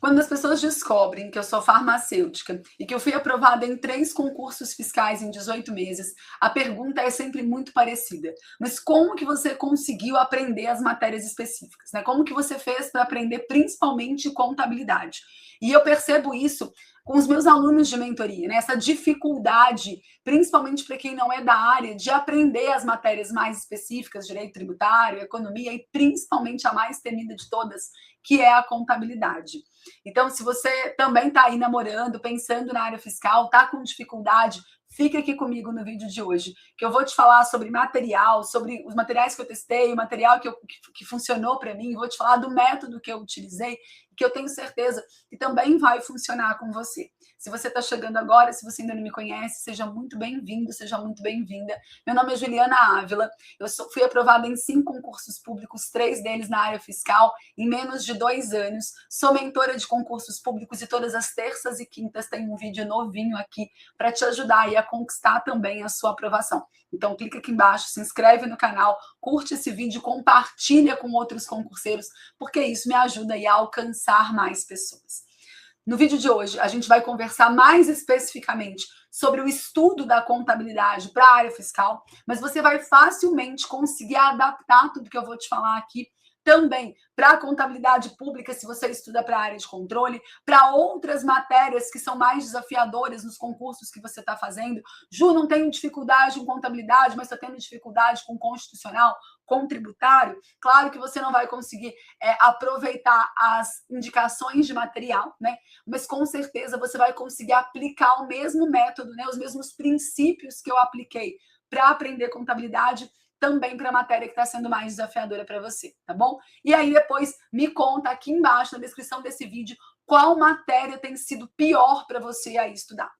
Quando as pessoas descobrem que eu sou farmacêutica e que eu fui aprovada em 3 concursos fiscais em 18 meses, a pergunta é sempre muito parecida. Mas como que você conseguiu aprender as matérias específicas, né? Como que você fez para aprender principalmente contabilidade? E eu percebo isso com os meus alunos de mentoria, né? Essa dificuldade, principalmente para quem não é da área, de aprender as matérias mais específicas, direito tributário, economia e principalmente a mais temida de todas, que é a contabilidade. Então, se você também está aí namorando, pensando na área fiscal, está com dificuldade, fica aqui comigo no vídeo de hoje, que eu vou te falar sobre material, sobre os materiais que eu testei, o material que funcionou para mim, vou te falar do método que eu utilizei, que eu tenho certeza que também vai funcionar com você. Se você está chegando agora, se você ainda não me conhece, seja muito bem-vindo, seja muito bem-vinda. Meu nome é Juliana Ávila, fui aprovada em 5 concursos públicos, 3 deles na área fiscal, em menos de 2 anos. Sou mentora de concursos públicos e todas as terças e quintas tem um vídeo novinho aqui para te ajudar a conquistar também a sua aprovação. Então, clica aqui embaixo, se inscreve no canal, curte esse vídeo, compartilha com outros concurseiros, porque isso me ajuda a alcançar mais pessoas. No vídeo de hoje, a gente vai conversar mais especificamente sobre o estudo da contabilidade para a área fiscal, mas você vai facilmente conseguir adaptar tudo que eu vou te falar aqui também para a contabilidade pública, se você estuda para a área de controle, para outras matérias que são mais desafiadoras nos concursos que você está fazendo. Ju, não tenho dificuldade em contabilidade, mas estou tendo dificuldade com constitucional, com tributário. Claro que você não vai conseguir aproveitar as indicações de material, né? Mas com certeza você vai conseguir aplicar o mesmo método, né? Os mesmos princípios que eu apliquei para aprender contabilidade também para a matéria que está sendo mais desafiadora para você, tá bom? E aí depois me conta aqui embaixo na descrição desse vídeo qual matéria tem sido pior para você aí estudar.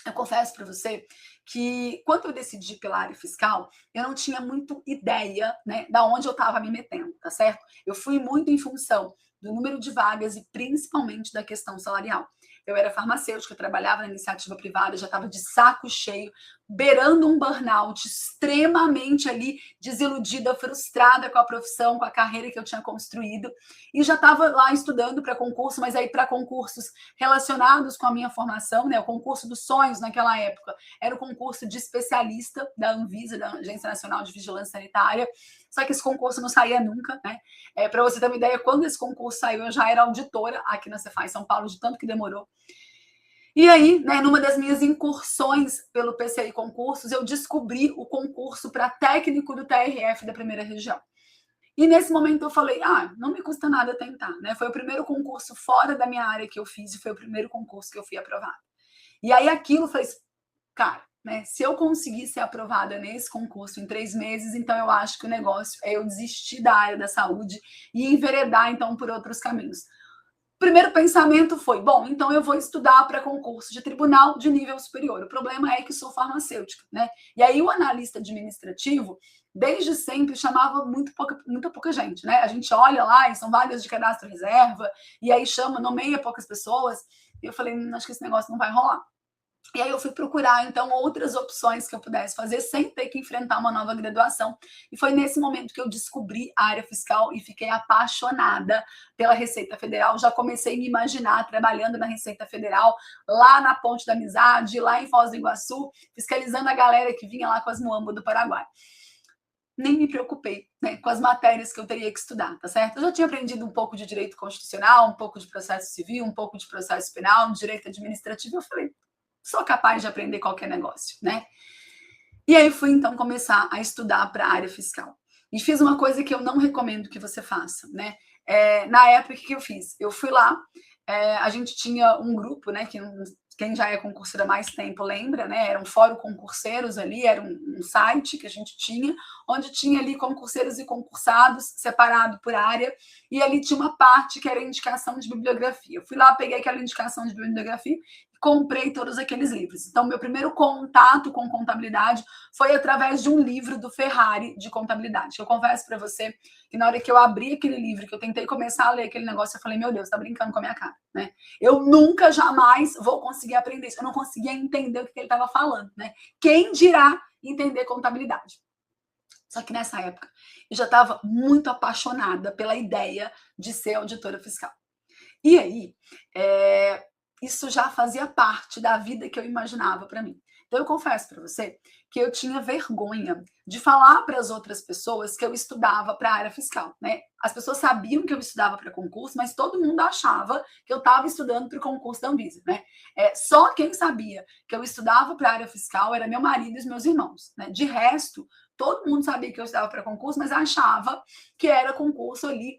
Eu confesso para você que quando eu decidi pela área fiscal, eu não tinha muito ideia, né, da onde eu estava me metendo, tá certo? Eu fui muito em função do número de vagas e principalmente da questão salarial. Eu era farmacêutica, trabalhava na iniciativa privada, já estava de saco cheio, beirando um burnout, extremamente ali desiludida, frustrada com a profissão, com a carreira que eu tinha construído, e já estava lá estudando para concurso, mas aí para concursos relacionados com a minha formação, né? O concurso dos sonhos naquela época era o concurso de especialista da Anvisa, da Agência Nacional de Vigilância Sanitária, só que esse concurso não saía nunca, né? Para você ter uma ideia, quando esse concurso saiu, eu já era auditora aqui na Cefaz São Paulo, de tanto que demorou. E aí, né, numa das minhas incursões pelo PCI Concursos, eu descobri o concurso para técnico do TRF da primeira região. E nesse momento eu falei, não me custa nada tentar, né? Foi o primeiro concurso fora da minha área que eu fiz e foi o primeiro concurso que eu fui aprovada. E aí aquilo fez, cara, né? Se eu conseguir ser aprovada nesse concurso em 3 meses, então eu acho que o negócio é eu desistir da área da saúde e enveredar então por outros caminhos. O primeiro pensamento foi, bom, então eu vou estudar para concurso de tribunal de nível superior. O problema é que sou farmacêutica, né? E aí o analista administrativo, desde sempre, chamava muita pouca gente, né? A gente olha lá e são vagas de cadastro reserva, e aí chama, nomeia poucas pessoas, e eu falei, acho que esse negócio não vai rolar. E aí eu fui procurar, então, outras opções que eu pudesse fazer sem ter que enfrentar uma nova graduação. E foi nesse momento que eu descobri a área fiscal e fiquei apaixonada pela Receita Federal. Já comecei a me imaginar trabalhando na Receita Federal, lá na Ponte da Amizade, lá em Foz do Iguaçu, fiscalizando a galera que vinha lá com as muambas do Paraguai. Nem me preocupei, né, com as matérias que eu teria que estudar, tá certo? Eu já tinha aprendido um pouco de direito constitucional, um pouco de processo civil, um pouco de processo penal, direito administrativo. Eu falei, sou capaz de aprender qualquer negócio, né? E aí fui, então, começar a estudar para a área fiscal. E fiz uma coisa que eu não recomendo que você faça, né? Na época, o que eu fiz? Eu fui lá, a gente tinha um grupo, né, que quem já é concurseiro há mais tempo lembra, né? Era um fórum concurseiros ali, era um site que a gente tinha, onde tinha ali concurseiros e concursados, separado por área, e ali tinha uma parte que era indicação de bibliografia. Eu fui lá, peguei aquela indicação de bibliografia e comprei todos aqueles livros. Então, meu primeiro contato com contabilidade foi através de um livro do Ferrari de contabilidade. Eu confesso para você que na hora que eu abri aquele livro, que eu tentei começar a ler aquele negócio, eu falei, meu Deus, tá brincando com a minha cara, né? Eu nunca, jamais vou conseguir aprender isso. Eu não conseguia entender o que ele estava falando, né? Quem dirá entender contabilidade? Só que nessa época, eu já estava muito apaixonada pela ideia de ser auditora fiscal. E aí, isso já fazia parte da vida que eu imaginava para mim. Então eu confesso para você que eu tinha vergonha de falar para as outras pessoas que eu estudava para a área fiscal, né? As pessoas sabiam que eu estudava para concurso, mas todo mundo achava que eu estava estudando para o concurso da Anvisa, né? Só quem sabia que eu estudava para a área fiscal era meu marido e os meus irmãos, né? De resto, todo mundo sabia que eu estudava para concurso, mas achava que era concurso ali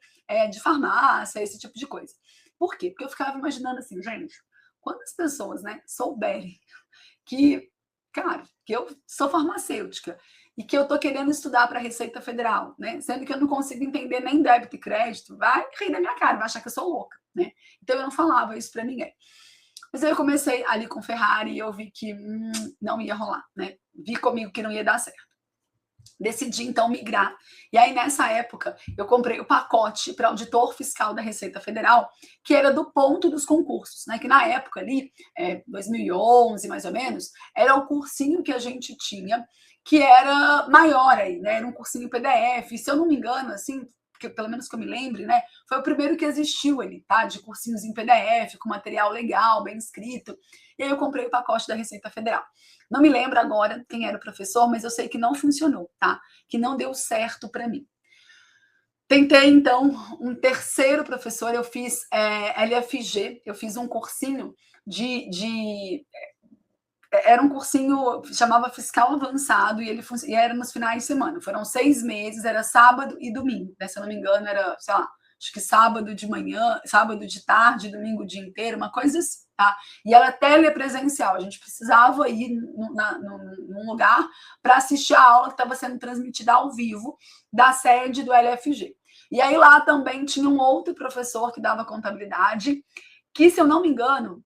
de farmácia, esse tipo de coisa. Por quê? Porque eu ficava imaginando assim, gente, quantas pessoas, né, souberem que, cara, que eu sou farmacêutica e que eu tô querendo estudar para a Receita Federal, né? Sendo que eu não consigo entender nem débito e crédito, vai rir da minha cara, vai achar que eu sou louca, né? Então eu não falava isso para ninguém. Mas aí eu comecei ali com Ferrari e eu vi que não ia rolar, né? Vi comigo que não ia dar certo. Decidi então migrar. E aí nessa época eu comprei o pacote para auditor fiscal da Receita Federal, que era do ponto dos concursos, né? Que na época ali, 2011 mais ou menos, era o cursinho que a gente tinha, que era maior aí, né? Era um cursinho PDF. E, se eu não me engano, assim, que pelo menos que eu me lembre, né? Foi o primeiro que existiu ali, tá? De cursinhos em PDF, com material legal, bem escrito. E aí eu comprei o pacote da Receita Federal. Não me lembro agora quem era o professor, mas eu sei que não funcionou, tá? Que não deu certo para mim. Tentei, então, um terceiro professor, eu fiz LFG, eu fiz um cursinho era um cursinho, chamava Fiscal Avançado, e era nos finais de semana. Foram 6 meses, era sábado e domingo, né? Se eu não me engano, era, sei lá, acho que sábado de manhã, sábado de tarde, domingo o dia inteiro, uma coisa assim, tá? E era telepresencial, a gente precisava ir num lugar para assistir a aula que estava sendo transmitida ao vivo da sede do LFG. E aí lá também tinha um outro professor que dava contabilidade, que, se eu não me engano,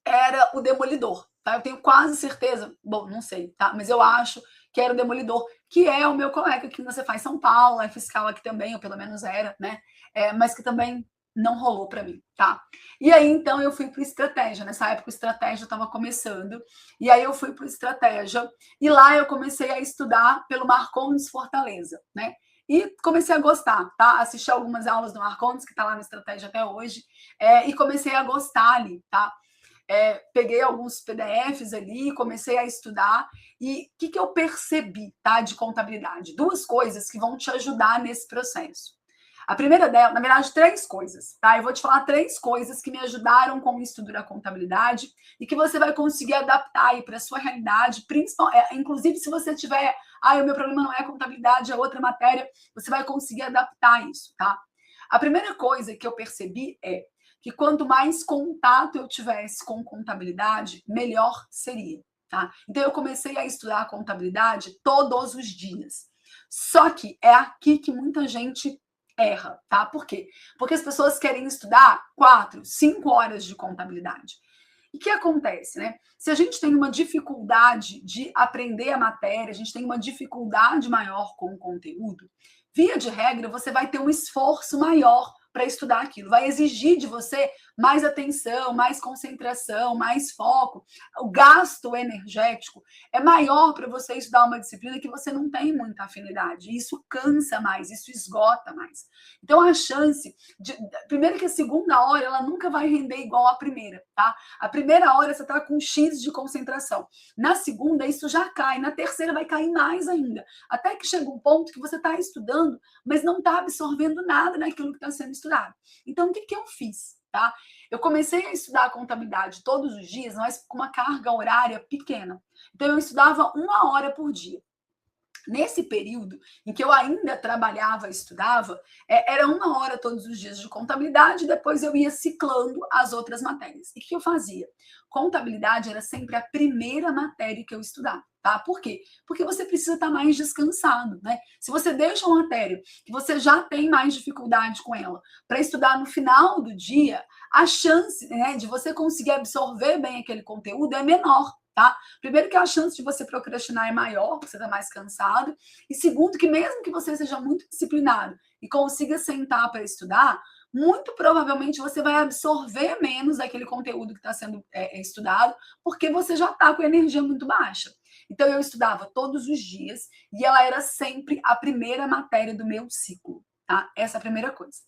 era o Demolidor, tá? Eu tenho quase certeza, bom, não sei, tá? Mas eu acho que era o Demolidor, que é o meu colega que você faz São Paulo, é fiscal aqui também, ou pelo menos era, né? Mas que também não rolou para mim, tá? E aí, então, eu fui para estratégia. Nessa época, o estratégia estava começando, e aí eu fui para estratégia, e lá eu comecei a estudar pelo Marcondes Fortaleza, né? E comecei a gostar, tá? Assisti algumas aulas do Marcondes, que está lá na estratégia até hoje, e comecei a gostar ali, tá? Peguei alguns PDFs ali, comecei a estudar, e o que eu percebi, tá, de contabilidade? Duas coisas que vão te ajudar nesse processo. A primeira dela, na verdade, três coisas, tá? Eu vou te falar três coisas que me ajudaram com o estudo da contabilidade e que você vai conseguir adaptar aí para a sua realidade, inclusive se você tiver, o meu problema não é a contabilidade, é outra matéria, você vai conseguir adaptar isso, tá? A primeira coisa que eu percebi é que quanto mais contato eu tivesse com contabilidade, melhor seria, tá? Então eu comecei a estudar contabilidade todos os dias. Só que é aqui que muita gente erra, tá? Por quê? Porque as pessoas querem estudar 4, 5 horas de contabilidade. E o que acontece, né? Se a gente tem uma dificuldade de aprender a matéria, a gente tem uma dificuldade maior com o conteúdo, via de regra, você vai ter um esforço maior para estudar aquilo. Vai exigir de você mais atenção, mais concentração, mais foco. O gasto energético é maior para você estudar uma disciplina que você não tem muita afinidade. Isso cansa mais, isso esgota mais. Então, a chance primeiro que a segunda hora, ela nunca vai render igual à primeira, tá? A primeira hora você está com X de concentração. Na segunda, isso já cai. Na terceira, vai cair mais ainda. Até que chega um ponto que você está estudando, mas não está absorvendo nada naquilo que está sendo estudado. Então, o que eu fiz? Tá? Eu comecei a estudar contabilidade todos os dias, mas com uma carga horária pequena. Então, eu estudava 1 hora por dia. Nesse período em que eu ainda trabalhava, estudava, era 1 hora todos os dias de contabilidade, depois eu ia ciclando as outras matérias. E o que eu fazia? Contabilidade era sempre a primeira matéria que eu estudava. Tá? Por quê? Porque você precisa estar mais descansado, né? Se você deixa uma matéria que você já tem mais dificuldade com ela para estudar no final do dia, a chance, né, de você conseguir absorver bem aquele conteúdo é menor. Tá? Primeiro que a chance de você procrastinar é maior, porque você está mais cansado. E segundo que mesmo que você seja muito disciplinado e consiga sentar para estudar, muito provavelmente você vai absorver menos daquele conteúdo que está sendo estudado, porque você já está com energia muito baixa. Então, eu estudava todos os dias e ela era sempre a primeira matéria do meu ciclo. Tá? Essa é a primeira coisa.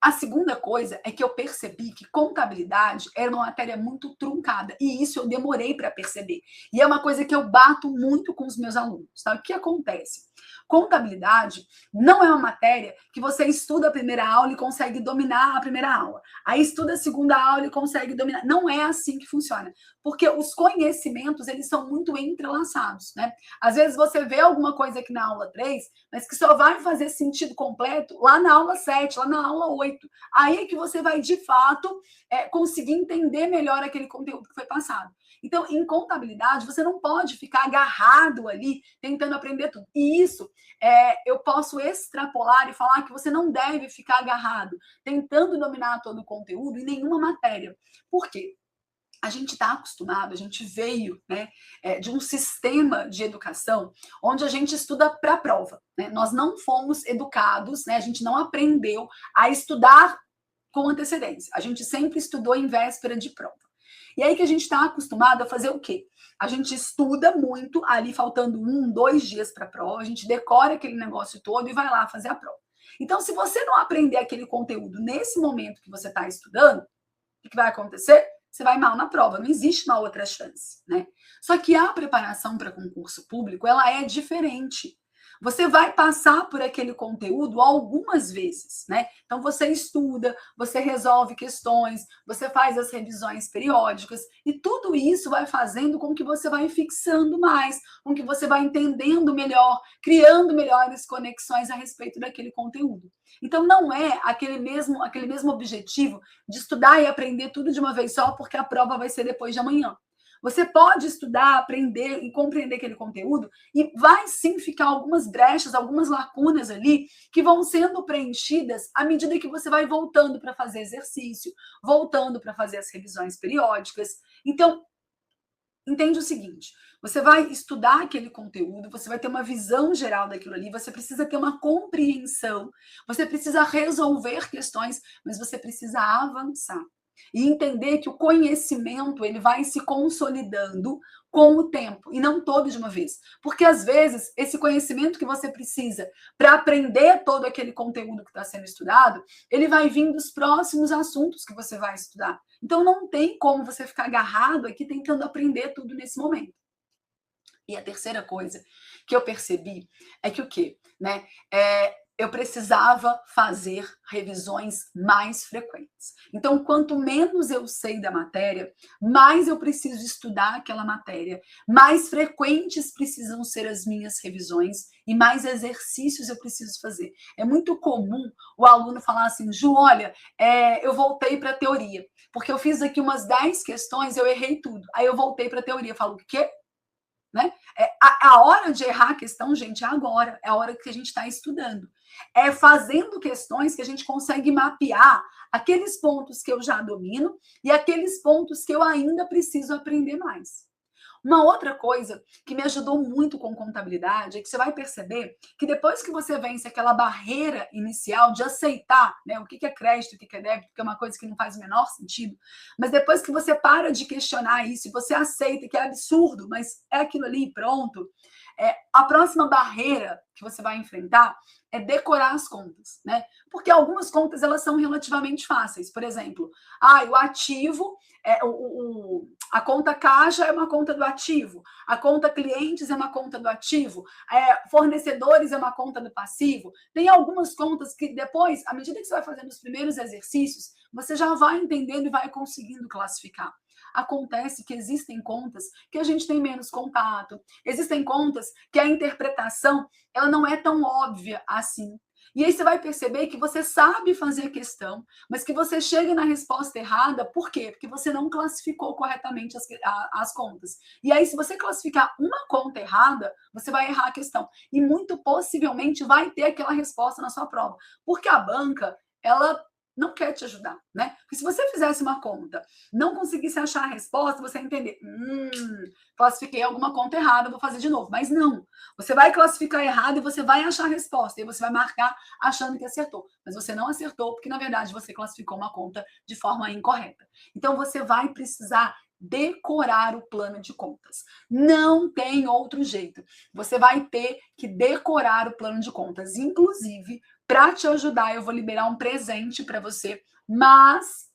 A segunda coisa é que eu percebi que contabilidade era uma matéria muito truncada, e isso eu demorei para perceber. E é uma coisa que eu bato muito com os meus alunos, tá? O que acontece? Contabilidade não é uma matéria que você estuda a primeira aula e consegue dominar a primeira aula. Aí estuda a segunda aula e consegue dominar. Não é assim que funciona, porque os conhecimentos, eles são muito entrelaçados, né? Às vezes você vê alguma coisa aqui na aula 3, mas que só vai fazer sentido completo lá na aula 7, lá na aula 8. Aí é que você vai, de fato, conseguir entender melhor aquele conteúdo que foi passado. Então, em contabilidade, você não pode ficar agarrado ali, tentando aprender tudo. E isso, eu posso extrapolar e falar que você não deve ficar agarrado, tentando dominar todo o conteúdo em nenhuma matéria. Por quê? A gente está acostumado, a gente veio, né, de um sistema de educação onde a gente estuda para a prova, né? Nós não fomos educados, né? A gente não aprendeu a estudar com antecedência. A gente sempre estudou em véspera de prova. E aí que a gente está acostumado a fazer o quê? A gente estuda muito, ali faltando 1, 2 dias para a prova, a gente decora aquele negócio todo e vai lá fazer a prova. Então, se você não aprender aquele conteúdo nesse momento que você está estudando, o que vai acontecer? Você vai mal na prova, não existe uma outra chance, né? Só que a preparação para concurso público, ela é diferente. Você vai passar por aquele conteúdo algumas vezes, né? Então você estuda, você resolve questões, você faz as revisões periódicas e tudo isso vai fazendo com que você vai fixando mais, com que você vai entendendo melhor, criando melhores conexões a respeito daquele conteúdo. Então não é aquele mesmo objetivo de estudar e aprender tudo de uma vez só, porque a prova vai ser depois de amanhã. Você pode estudar, aprender e compreender aquele conteúdo e vai sim ficar algumas brechas, algumas lacunas ali que vão sendo preenchidas à medida que você vai voltando para fazer exercício, voltando para fazer as revisões periódicas. Então, entende o seguinte, você vai estudar aquele conteúdo, você vai ter uma visão geral daquilo ali, você precisa ter uma compreensão, você precisa resolver questões, mas você precisa avançar. E entender que o conhecimento, ele vai se consolidando com o tempo, e não todo de uma vez. Porque, às vezes, esse conhecimento que você precisa para aprender todo aquele conteúdo que está sendo estudado, ele vai vir dos próximos assuntos que você vai estudar. Então, não tem como você ficar agarrado aqui tentando aprender tudo nesse momento. E a terceira coisa que eu percebi é que o quê? Né? Eu precisava fazer revisões mais frequentes. Então, quanto menos eu sei da matéria, mais eu preciso estudar aquela matéria, mais frequentes precisam ser as minhas revisões e mais exercícios eu preciso fazer. É muito comum o aluno falar assim, Ju, olha, eu voltei para a teoria, porque eu fiz aqui umas 10 questões, eu errei tudo. Aí eu voltei para a teoria. Eu falo, o quê? Né? A hora de errar a questão, gente, é agora. É a hora que a gente está estudando. É fazendo questões que a gente consegue mapear aqueles pontos que eu já domino e aqueles pontos que eu ainda preciso aprender mais. Uma outra coisa que me ajudou muito com contabilidade é que você vai perceber que depois que você vence aquela barreira inicial de aceitar, né, o que é crédito, o que é débito, que é uma coisa que não faz o menor sentido, mas depois que você para de questionar isso e você aceita que é absurdo, mas é aquilo ali e pronto, a próxima barreira que você vai enfrentar é decorar as contas, né? Porque algumas contas elas são relativamente fáceis. Por exemplo, o ativo, a conta caixa é uma conta do ativo, a conta clientes é uma conta do ativo, fornecedores é uma conta do passivo. Tem algumas contas que depois, à medida que você vai fazendo os primeiros exercícios, você já vai entendendo e vai conseguindo classificar. Acontece que existem contas que a gente tem menos contato, existem contas que a interpretação ela não é tão óbvia assim. E aí você vai perceber que você sabe fazer a questão, mas que você chega na resposta errada, por quê? Porque você não classificou corretamente as contas. E aí, se você classificar uma conta errada, você vai errar a questão. E muito possivelmente vai ter aquela resposta na sua prova. Porque a banca, ela não quer te ajudar, né? Porque se você fizesse uma conta, não conseguisse achar a resposta, você ia entender, classifiquei alguma conta errada, vou fazer de novo. Mas não, você vai classificar errado e você vai achar a resposta, e você vai marcar achando que acertou. Mas você não acertou, porque na verdade você classificou uma conta de forma incorreta. Então você vai precisar decorar o plano de contas. Não tem outro jeito. Você vai ter que decorar o plano de contas, inclusive Para te ajudar, eu vou liberar um presente para você, mas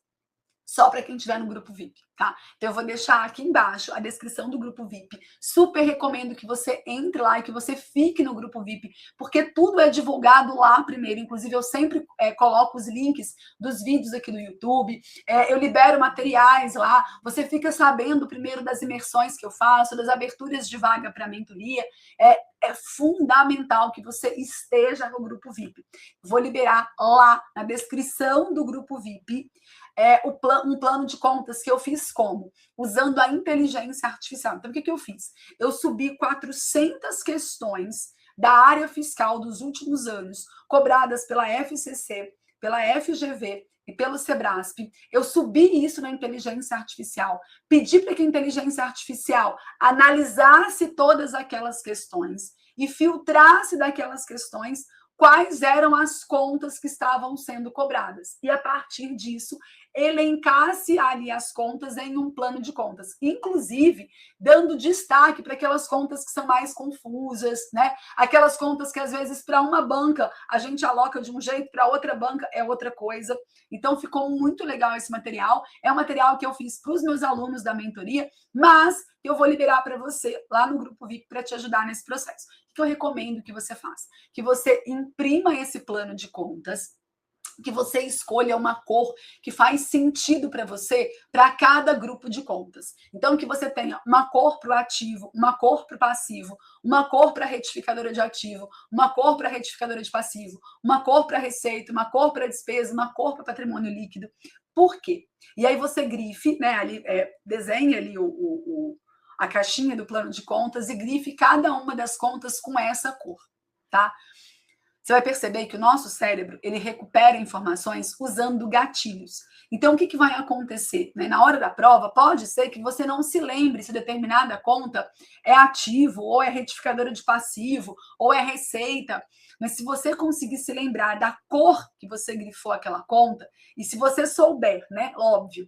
só para quem estiver no grupo VIP, tá? Então eu vou deixar aqui embaixo a descrição do grupo VIP. Super recomendo que você entre lá e que você fique no grupo VIP, porque tudo é divulgado lá primeiro. Inclusive, eu sempre coloco os links dos vídeos aqui no YouTube, eu libero materiais lá, você fica sabendo primeiro das imersões que eu faço, das aberturas de vaga para mentoria. É fundamental que você esteja no grupo VIP. Vou liberar lá na descrição do grupo VIP um plano de contas que eu fiz como? Usando a inteligência artificial. Então, o que eu fiz? Eu subi 400 questões da área fiscal dos últimos anos, cobradas pela FCC, pela FGV e pelo Sebrasp. Eu subi isso na inteligência artificial, pedi para que a inteligência artificial analisasse todas aquelas questões e filtrasse daquelas questões quais eram as contas que estavam sendo cobradas. E, a partir disso, elencasse ali as contas em um plano de contas, inclusive dando destaque para aquelas contas que são mais confusas, né? Aquelas contas que às vezes para uma banca a gente aloca de um jeito, para outra banca é outra coisa. Então ficou muito legal esse material. É um material que eu fiz para os meus alunos da mentoria, mas eu vou liberar para você lá no grupo VIP para te ajudar nesse processo. O que eu recomendo que você faça? Que você imprima esse plano de contas, que você escolha uma cor que faz sentido para você, para cada grupo de contas. Então, que você tenha uma cor para o ativo, uma cor para o passivo, uma cor para a retificadora de ativo, uma cor para a retificadora de passivo, uma cor para a receita, uma cor para a despesa, uma cor para o patrimônio líquido. Por quê? E aí você grife, né, ali, desenhe ali a caixinha do plano de contas e grife cada uma das contas com essa cor, tá? Você vai perceber que o nosso cérebro, ele recupera informações usando gatilhos. Então, o que vai acontecer? Né? Na hora da prova, pode ser que você não se lembre se determinada conta é ativo, ou é retificadora de passivo, ou é receita. Mas se você conseguir se lembrar da cor que você grifou aquela conta, e se você souber, né, óbvio,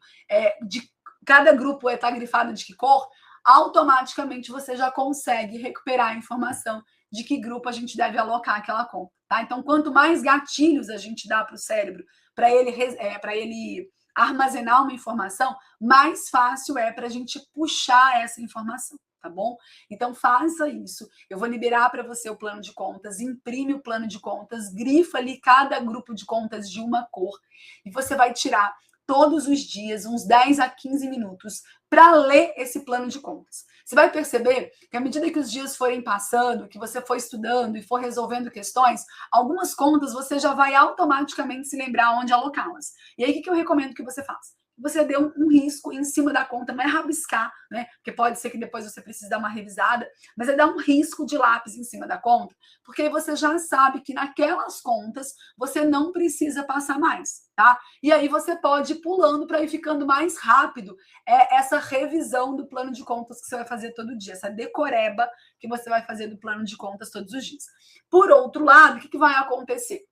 de cada grupo está grifado de que cor, automaticamente você já consegue recuperar a informação de que grupo a gente deve alocar aquela conta. Tá? Então, quanto mais gatilhos a gente dá para o cérebro para ele armazenar uma informação, mais fácil é para a gente puxar essa informação, tá bom? Então, faça isso. Eu vou liberar para você o plano de contas, imprime o plano de contas, grifa ali cada grupo de contas de uma cor e você vai tirar todos os dias, uns 10 a 15 minutos, para ler esse plano de contas. Você vai perceber que à medida que os dias forem passando, que você for estudando e for resolvendo questões, algumas contas você já vai automaticamente se lembrar onde alocá-las. E aí, o que eu recomendo que você faça? Você dê um risco em cima da conta, não é rabiscar, né? Porque pode ser que depois você precise dar uma revisada, mas é dar um risco de lápis em cima da conta, porque aí você já sabe que naquelas contas você não precisa passar mais, tá? E aí você pode ir pulando para ir ficando mais rápido essa revisão do plano de contas que você vai fazer todo dia, essa decoreba que você vai fazer do plano de contas todos os dias. Por outro lado, o que vai acontecer?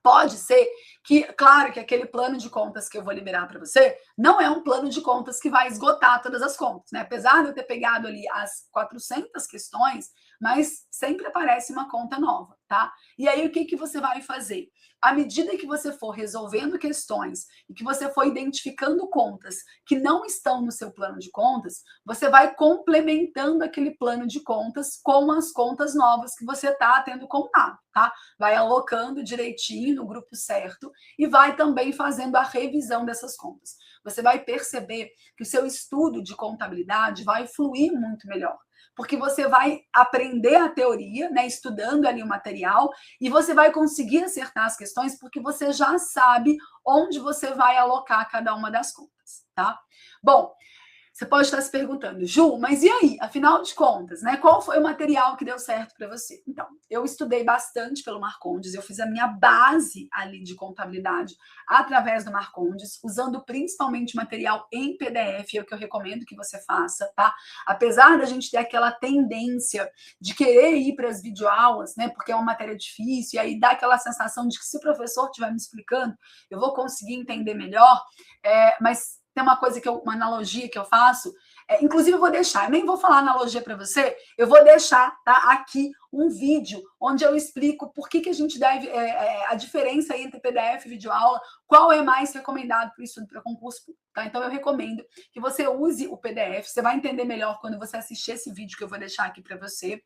Pode ser que, claro, que aquele plano de contas que eu vou liberar para você não é um plano de contas que vai esgotar todas as contas, né? Apesar de eu ter pegado ali as 400 questões, mas sempre aparece uma conta nova, tá? E aí, o que você vai fazer? À medida que você for resolvendo questões e que você for identificando contas que não estão no seu plano de contas, você vai complementando aquele plano de contas com as contas novas que você está tendo contato, tá? Vai alocando direitinho no grupo certo e vai também fazendo a revisão dessas contas. Você vai perceber que o seu estudo de contabilidade vai fluir muito melhor, porque você vai aprender a teoria, né, estudando ali o material, e você vai conseguir acertar as questões porque você já sabe onde você vai alocar cada uma das contas, tá? Bom, você pode estar se perguntando, Ju, mas e aí? Afinal de contas, né? Qual foi o material que deu certo para você? Então, eu estudei bastante pelo Marcondes, eu fiz a minha base ali de contabilidade através do Marcondes, usando principalmente material em PDF, é o que eu recomendo que você faça, tá? Apesar da gente ter aquela tendência de querer ir para as videoaulas, né? Porque é uma matéria difícil, e aí dá aquela sensação de que se o professor estiver me explicando, eu vou conseguir entender melhor, mas tem uma coisa uma analogia que eu faço, inclusive eu vou deixar, eu nem vou falar analogia para você, eu vou deixar, tá, aqui um vídeo onde eu explico por que a gente deve, a diferença aí entre PDF e videoaula, qual é mais recomendado para o estudo para concurso público, tá? Então eu recomendo que você use o PDF, você vai entender melhor quando você assistir esse vídeo que eu vou deixar aqui para você,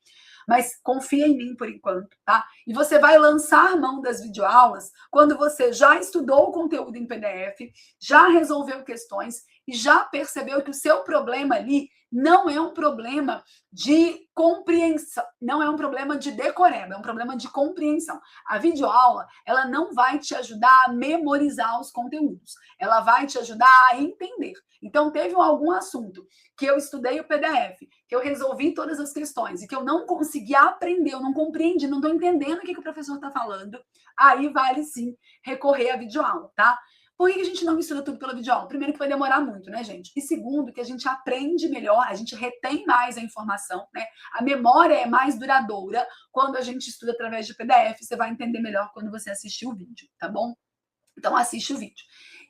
mas confia em mim por enquanto, tá? E você vai lançar mão das videoaulas quando você já estudou o conteúdo em PDF, já resolveu questões e já percebeu que o seu problema ali não é um problema de compreensão, não é um problema de decoreba, é um problema de compreensão. A videoaula, ela não vai te ajudar a memorizar os conteúdos, ela vai te ajudar a entender. Então, teve algum assunto que eu estudei o PDF, que eu resolvi todas as questões e que eu não consegui aprender, eu não compreendi, não estou entendendo o que o professor está falando, aí vale sim recorrer à videoaula, tá? Por que a gente não estuda tudo pela videoaula? Primeiro que vai demorar muito, né, gente? E segundo, que a gente aprende melhor, a gente retém mais a informação, né? A memória é mais duradoura quando a gente estuda através de PDF. Você vai entender melhor quando você assistir o vídeo, tá bom? Então, assiste o vídeo.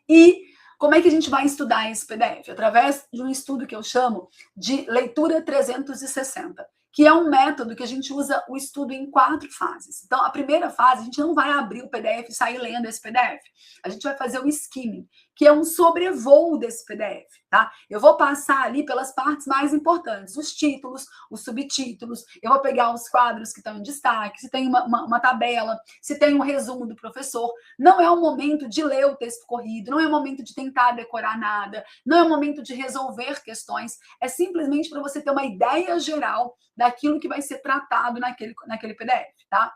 E como é que a gente vai estudar esse PDF? Através de um estudo que eu chamo de leitura 360, que é um método que a gente usa o estudo em 4 fases. Então, a primeira fase, a gente não vai abrir o PDF e sair lendo esse PDF. A gente vai fazer o skimming, que é um sobrevoo desse PDF, tá? Eu vou passar ali pelas partes mais importantes, os títulos, os subtítulos, eu vou pegar os quadros que estão em destaque, se tem uma tabela, se tem um resumo do professor. Não é o momento de ler o texto corrido, não é o momento de tentar decorar nada, não é o momento de resolver questões, é simplesmente para você ter uma ideia geral daquilo que vai ser tratado naquele PDF, tá?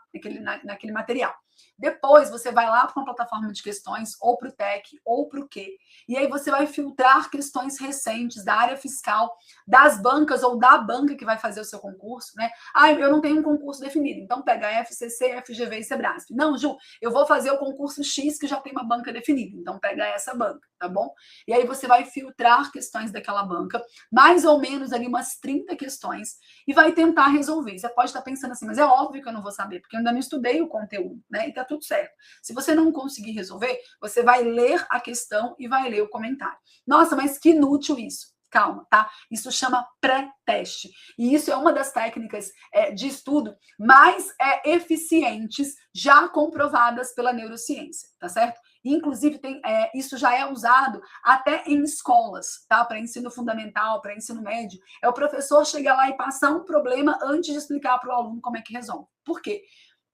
Naquele material. Depois você vai lá para uma plataforma de questões, ou para o TEC, ou para o Q, e aí você vai filtrar questões recentes da área fiscal, das bancas ou da banca que vai fazer o seu concurso, né? Ah, eu não tenho um concurso definido, então pega FCC, FGV e Sebrasp. Não, Ju, eu vou fazer o concurso X que já tem uma banca definida, então pega essa banca, tá bom? E aí você vai filtrar questões daquela banca, mais ou menos ali umas 30 questões, e vai tentar resolver. Você pode estar pensando assim, mas é óbvio que eu não vou saber, porque eu ainda não estudei o conteúdo, né? E tá tudo certo. Se você não conseguir resolver, você vai ler a questão e vai ler o comentário. Nossa, mas que inútil isso. Calma, tá? Isso chama pré-teste. E isso é uma das técnicas de estudo mais eficientes, já comprovadas pela neurociência, tá certo? Inclusive, isso já é usado até em escolas, tá? Para ensino fundamental, para ensino médio. É o professor chegar lá e passar um problema antes de explicar para o aluno como é que resolve. Por quê?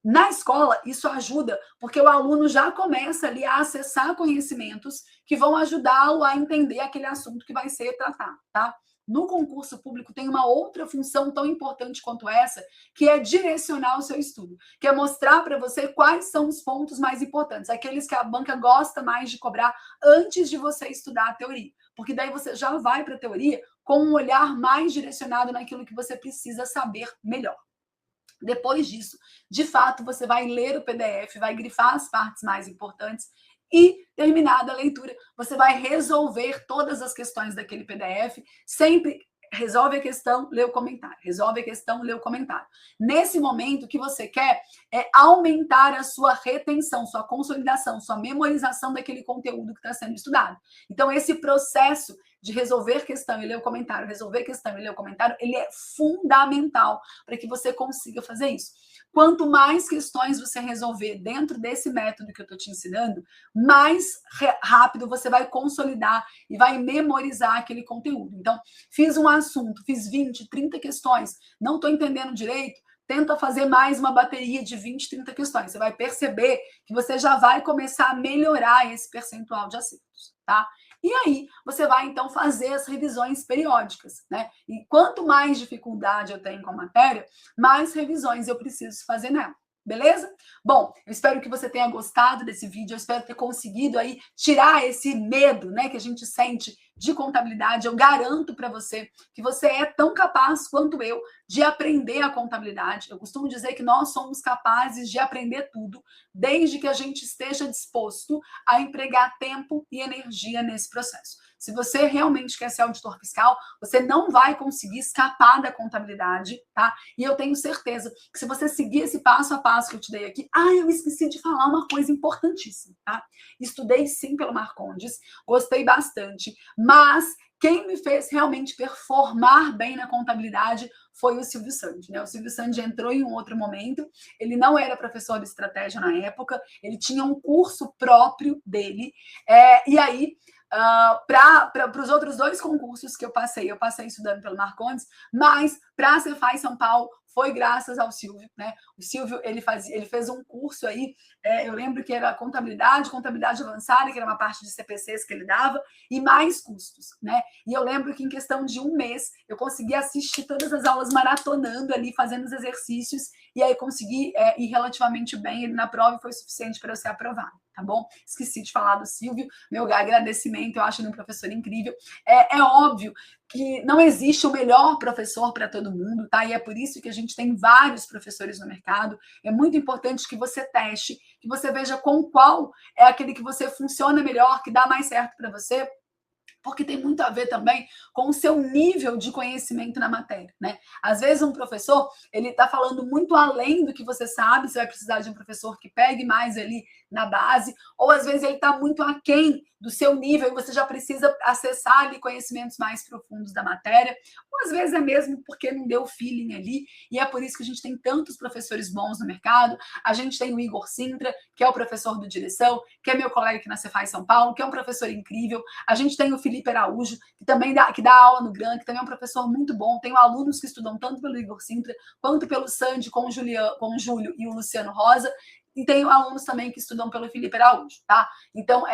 Na escola, isso ajuda, porque o aluno já começa ali a acessar conhecimentos que vão ajudá-lo a entender aquele assunto que vai ser tratado, tá? No concurso público tem uma outra função tão importante quanto essa, que é direcionar o seu estudo, que é mostrar para você quais são os pontos mais importantes, aqueles que a banca gosta mais de cobrar antes de você estudar a teoria, porque daí você já vai para a teoria com um olhar mais direcionado naquilo que você precisa saber melhor. Depois disso, de fato, você vai ler o PDF, vai grifar as partes mais importantes e, terminada a leitura, você vai resolver todas as questões daquele PDF, sempre resolve a questão, lê o comentário, resolve a questão, lê o comentário. Nesse momento, o que você quer é aumentar a sua retenção, sua consolidação, sua memorização daquele conteúdo que está sendo estudado. Então, esse processo de resolver questão e ler o comentário, resolver questão e ler o comentário, ele é fundamental para que você consiga fazer isso. Quanto mais questões você resolver dentro desse método que eu estou te ensinando, mais rápido você vai consolidar e vai memorizar aquele conteúdo. Então, fiz um assunto, fiz 20, 30 questões, não estou entendendo direito, tenta fazer mais uma bateria de 20, 30 questões. Você vai perceber que você já vai começar a melhorar esse percentual de acertos, tá? E aí, você vai, então, fazer as revisões periódicas, né? E quanto mais dificuldade eu tenho com a matéria, mais revisões eu preciso fazer nela. Beleza? Bom, eu espero que você tenha gostado desse vídeo, eu espero ter conseguido aí tirar esse medo, né, que a gente sente de contabilidade. Eu garanto para você que você é tão capaz quanto eu de aprender a contabilidade. Eu costumo dizer que nós somos capazes de aprender tudo, desde que a gente esteja disposto a empregar tempo e energia nesse processo. Se você realmente quer ser auditor fiscal, você não vai conseguir escapar da contabilidade, tá? E eu tenho certeza que se você seguir esse passo a passo que eu te dei aqui... eu esqueci de falar uma coisa importantíssima, tá? Estudei sim pelo Marcondes, gostei bastante, mas quem me fez realmente performar bem na contabilidade foi o Silvio Sandi, né? O Silvio Sandi entrou em um outro momento, ele não era professor de estratégia na época, ele tinha um curso próprio dele, e aí, para os outros 2 concursos que eu passei estudando pelo Marcondes, mas para a Cefaz São Paulo foi graças ao Silvio, né? O Silvio, ele fez um curso aí, eu lembro que era contabilidade avançada, que era uma parte de CPCs que ele dava, e mais custos, né? E eu lembro que em questão de um mês, eu consegui assistir todas as aulas maratonando ali, fazendo os exercícios, e aí consegui ir relativamente bem, ele na prova foi suficiente para eu ser aprovada, tá bom? Esqueci de falar do Silvio, meu agradecimento, eu acho ele um professor incrível. É óbvio que não existe o melhor professor para todo mundo, tá? E é por isso que a gente tem vários professores no mercado. É muito importante que você teste, que você veja com qual é aquele que você funciona melhor, que dá mais certo para você, porque tem muito a ver também com o seu nível de conhecimento na matéria, né? Às vezes um professor, ele está falando muito além do que você sabe, você vai precisar de um professor que pegue mais ali na base, ou às vezes ele está muito aquém do seu nível e você já precisa acessar ali conhecimentos mais profundos da matéria, ou às vezes é mesmo porque não deu feeling ali, e é por isso que a gente tem tantos professores bons no mercado. A gente tem o Igor Sintra, que é o professor do Direção, que é meu colega aqui na Cefaz São Paulo, que é um professor incrível. A gente tem o Felipe Araújo, que também dá aula no GRAN, que também é um professor muito bom. Tenho alunos que estudam tanto pelo Igor Sintra, quanto pelo Sandi, com o Júlio e o Luciano Rosa, e tenho alunos também que estudam pelo Felipe Araújo, tá? Então,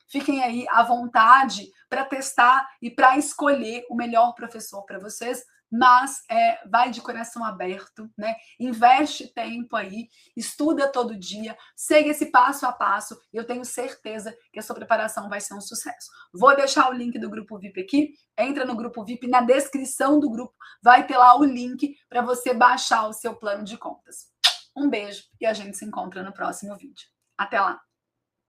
fiquem aí à vontade para testar e para escolher o melhor professor para vocês, mas vai de coração aberto, né? Investe tempo aí, estuda todo dia, segue esse passo a passo, e eu tenho certeza que a sua preparação vai ser um sucesso. Vou deixar o link do grupo VIP aqui, entra no grupo VIP, na descrição do grupo vai ter lá o link para você baixar o seu plano de contas. Um beijo e a gente se encontra no próximo vídeo. Até lá!